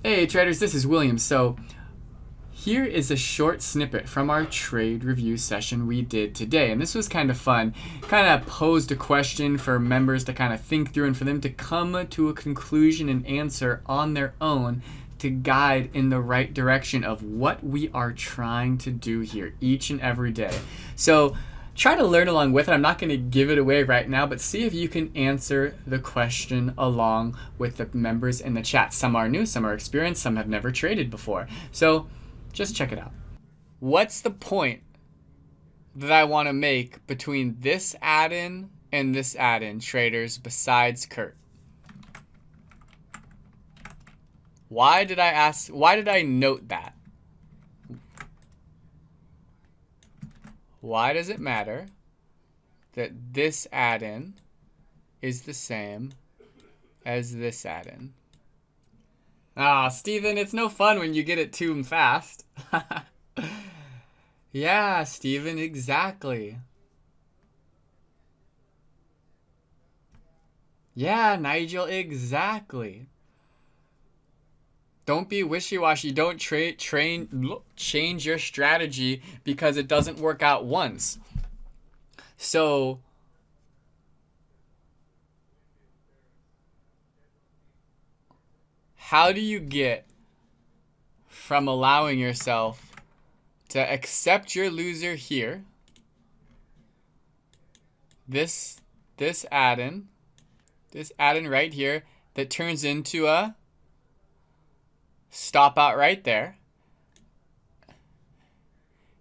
Hey traders, this is William. So here is a short snippet from our trade review session we did today. And this was kind of fun. Kind of posed a question for members to kind of think through and for them to come to a conclusion and answer on their own to guide in the right direction of what we are trying to do here each and every day. So try to learn along with it. I'm not going to give it away right now, but see if you can answer the question along with the members in the chat. Some are new, some are experienced, some have never traded before. So just check it out. What's the point that I want to make between this add-in and this add-in, traders, besides Kurt? Why did I note that? Why does it matter that this add-in is the same as this add-in? Ah, Steven, it's no fun when you get it too fast. Yeah, Steven, exactly. Yeah, Nigel, exactly. Don't be wishy-washy. Don't change your strategy because it doesn't work out once. So how do you get from allowing yourself to accept your loser here, this add-in right here that turns into a stop out right there,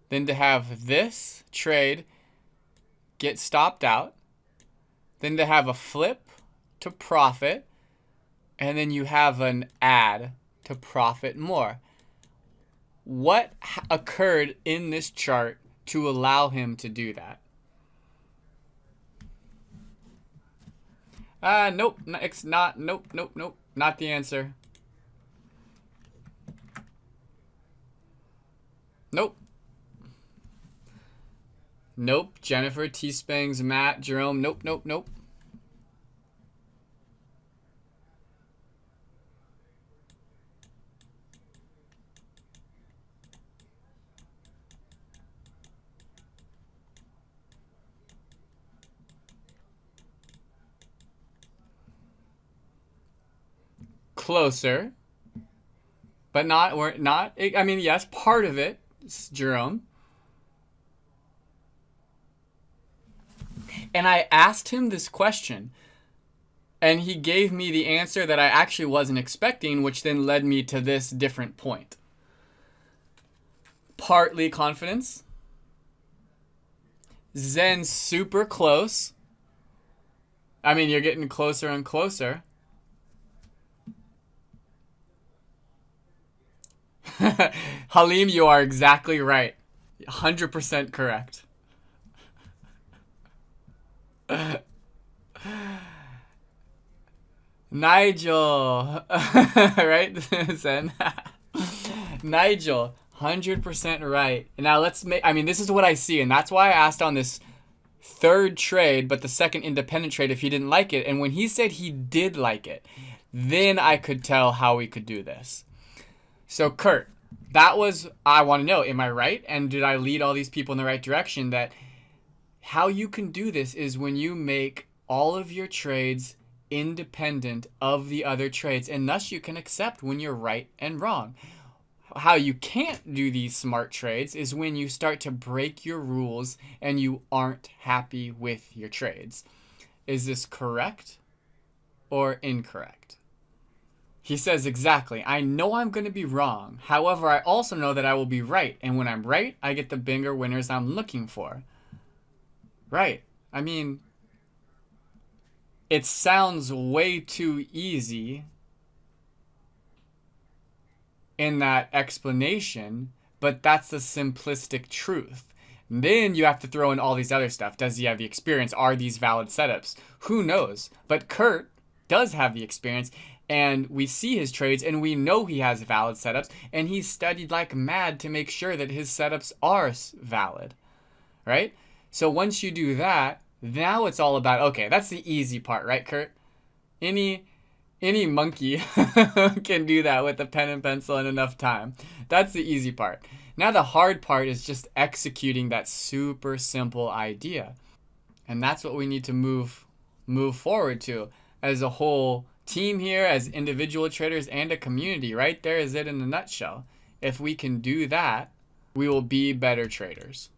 then to have this trade get stopped out, then to have a flip to profit, and then you have an add to profit more. What occurred in this chart to allow him to do that? Nope, it's not. Nope, not the answer. Nope. Jennifer, T-Spangs, Matt, Jerome. Nope. Closer. But not, I mean, yes, part of it, Jerome. And I asked him this question, and he gave me the answer that I actually wasn't expecting, which then led me to this different point. Partly confidence. Zen super close. I mean, you're getting closer and closer. Halim, you are exactly right. 100% correct. Nigel, right? Zen. Nigel, 100% right. Now let's make, I mean, this is what I see, and that's why I asked on this third trade, but the second independent trade, if he didn't like it. And when he said he did like it, then I could tell how we could do this. So Kurt, that was, I want to know, am I right? And did I lead all these people in the right direction? That how you can do this is when you make all of your trades independent of the other trades, and thus you can accept when you're right and wrong. How you can't do these smart trades is when you start to break your rules and you aren't happy with your trades. Is this correct or incorrect? He says exactly. I know I'm going to be wrong. However, I also know that I will be right. And when I'm right, I get the bigger winners I'm looking for. Right. I mean, it sounds way too easy in that explanation, but that's the simplistic truth. And then you have to throw in all these other stuff. Does he have the experience? Are these valid setups? Who knows? But Kurt does have the experience, and we see his trades, and we know he has valid setups, and he's studied like mad to make sure that his setups are valid, right? So once you do that, now it's all about, okay, that's the easy part, right, Kurt? Any Any monkey can do that with a pen and pencil in enough time. That's the easy part. Now the hard part is just executing that super simple idea. And that's what we need to move forward to as a whole team here, as individual traders and a community. Right there is it in a nutshell. If we can do that, we will be better traders.